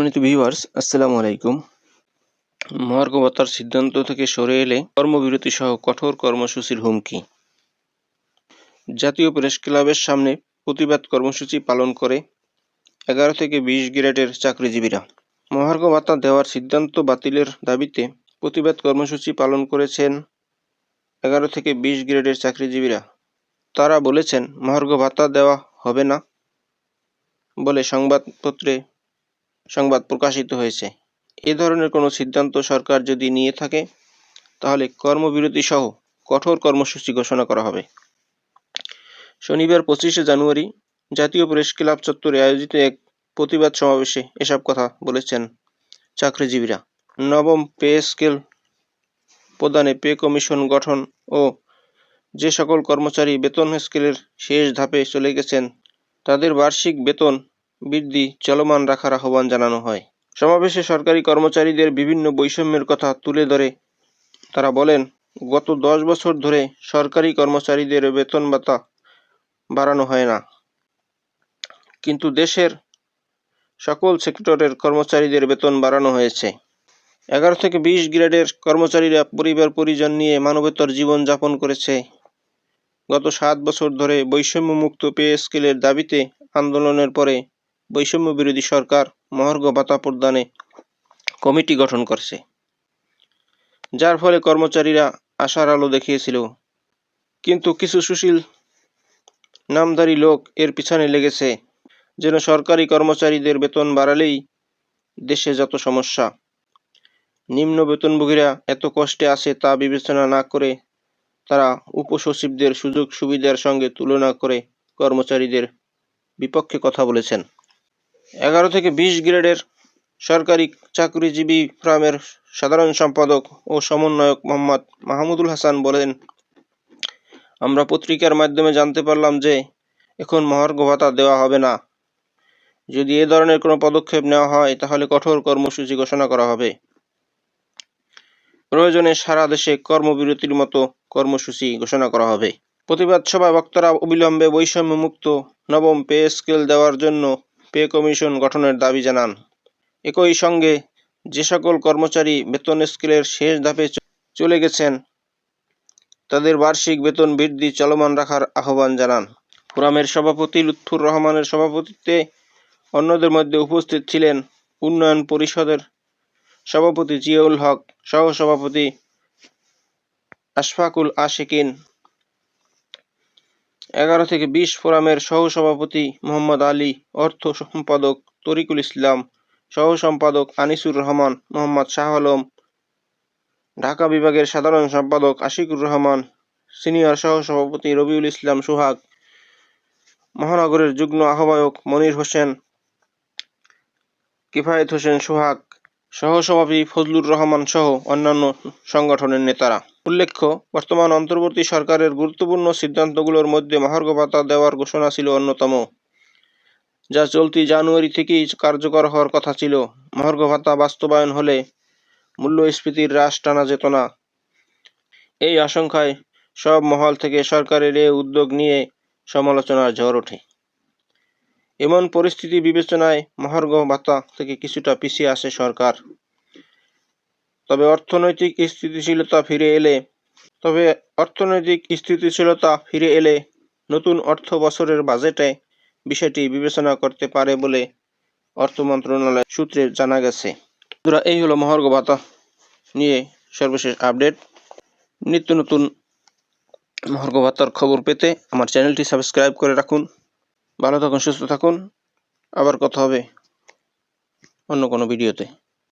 সম্মানিত ভিউয়ার্স, আসসালামু আলাইকুম। মহার্ঘ ভাতার সিদ্ধান্ত থেকে সরে এলে কর্মবিরতি সহ কঠোর কর্মসূচির হুমকি। জাতীয় প্রেস ক্লাবের সামনে প্রতিবাদ কর্মসূচি পালন করে 11 থেকে 20 গ্রেডের চাকরিজীবীরা। মহার্ঘ ভাতা দেওয়ার সিদ্ধান্ত বাতিলের দাবিতে প্রতিবাদ কর্মসূচি পালন করেছেন 11 থেকে 20 গ্রেডের চাকরিজীবীরা। তারা বলেছেন, মহার্ঘ ভাতা দেওয়া হবে না বলে সংবাদ প্রকাশিত হয়েছে। এ ধরনের কোনো সিদ্ধান্ত সরকার যদি নিয়ে থাকে তাহলে কর্মবিরতি সহ কঠোর কর্মসূচি ঘোষণা করা হবে। শনিবার 25শে জানুয়ারি জাতীয় প্রেস ক্লাব চত্বরে আয়োজিত এক প্রতিবাদ সমাবেশে এসব কথা বলেছেন চাকরিজীবীরা। নবম পে স্কেল প্রদানে পে কমিশন গঠন ও যে সকল কর্মচারী বেতন স্কেলের শেষ ধাপে চলে গেছেন তাদের বার্ষিক বেতন বৃদ্ধি চলমান রাখার আহ্বান জানানো হয়। সমাবেশে সরকারি কর্মচারীদের বিভিন্ন বৈষম্যের কথা তুলে ধরে তারা বলেন, গত 10 বছর ধরে সরকারি কর্মচারীদের বেতন ভাতা বাড়ানো হয় না, কিন্তু দেশের সকল সেক্টরের কর্মচারীদের বেতন বাড়ানো হয়েছে। 11 থেকে 20 গ্রেডের কর্মচারীরা পরিবার পরিজন নিয়ে মানবেতর জীবন যাপন করেছে। গত 7 বছর ধরে বৈষম্যমুক্ত পে স্কেলের দাবিতে আন্দোলনের পরে বৈষম্য বিরোধী সরকার মহার্ঘ ভাতা প্রদানে কমিটি গঠন করছে, যার ফলে কর্মচারীরা আশার আলো দেখিয়েছিল। কিন্তু কিছু সুশীল নামধারী লোক এর পিছনে লেগেছে, যেন সরকারি কর্মচারীদের বেতন বাড়ালেই দেশে যত সমস্যা। নিম্ন বেতনভোগীরা এত কষ্টে আছে তা বিবেচনা না করে তারা উপসচিবদের সুযোগ সুবিধার সঙ্গে তুলনা করে কর্মচারীদের বিপক্ষে কথা বলেছেন। 11 থেকে 20 গ্রেডের সরকারি চাকরিজীবী ফোরামের সাধারণ সম্পাদক ও সমন্বয়ক মোহাম্মদ মাহমুদুল হাসান বলেন, আমরা পত্রিকার মাধ্যমে জানতে পারলাম যে এখন মহার্ঘ ভাতা দেওয়া হবে না। যদি এ ধরনের কোনো পদক্ষেপ নেওয়া হয় তাহলে কঠোর কর্মসূচি ঘোষণা করা হবে। প্রয়োজনে সারা দেশে কর্মবিরতির মতো কর্মসূচি ঘোষণা করা হবে। প্রতিবাদ সভায় বক্তারা অবিলম্বে বৈষম্যমুক্ত নবম পে স্কেল দেওয়ার জন্য পে কমিশন গঠনের দাবি জানান। একই সঙ্গে যে সকল কর্মচারী বেতন স্কেলের শেষ ধাপে চলে গেছেন তাদের বার্ষিক বেতন বৃদ্ধি চলমান রাখার আহ্বান জানান। ফোরামের সভাপতি লুৎফুর রহমানের সভাপতিত্বে অন্যদের মধ্যে উপস্থিত ছিলেন উন্নয়ন পরিষদের সভাপতি জিয়াউল হক, সহসভাপতি আশফাকুল আশিকিন, 11 থেকে 20 ফোরামের সহসভাপতি মোহাম্মদ আলী, অর্থ সম্পাদক তরিকুল ইসলাম, সহ সম্পাদক আনিসুর রহমান, মোহাম্মদ শাহ আলম, ঢাকা বিভাগের সাধারণ সম্পাদক আশিকুর রহমান, সিনিয়র সহসভাপতি রবিউল ইসলাম সোহাগ, মহানগরের যুগ্ম আহ্বায়ক মনির হোসেন, কিফায়েত হোসেন সোহাগ, সহসভাপতি ফজলুর রহমান সহ অন্যান্য সংগঠনের নেতারা। উল্লেখ্য, বর্তমান অন্তর্বর্তী সরকারের গুরুত্বপূর্ণ সিদ্ধান্তগুলোর মধ্যে মহার্ঘ ভাতা দেওয়ার ঘোষণা ছিল অন্যতম, যা চলতি জানুয়ারি থেকেই কার্যকর হওয়ার কথা ছিল। মহার্ঘ ভাতা বাস্তবায়ন হলে মূল্যস্ফীতির হ্রাস টানা যেত না। এই আশঙ্কায় সব মহল থেকে সরকারের এ উদ্যোগ নিয়ে সমালোচনার ঝড় ওঠে। এমন পরিস্থিতি বিবেচনায় মহার্ঘ ভাতা থেকে কিছুটা পিছিয়ে আসে সরকার। তবে অর্থনৈতিক স্থিতিশীলতা ফিরে এলে নতুন অর্থ বছরের বাজেটে বিষয়টি বিবেচনা করতে পারে বলে অর্থ মন্ত্রণালয় সূত্রে জানা গেছে। এই হলো মহার্ঘ ভাতা নিয়ে সর্বশেষ আপডেট। নিত্য নতুন মহার্ঘ ভাতার খবর পেতে আমার চ্যানেলটি সাবস্ক্রাইব করে রাখুন। ভালো থাকুন, সুস্থ থাকুন। আবার কথা হবে অন্য কোনো ভিডিওতে।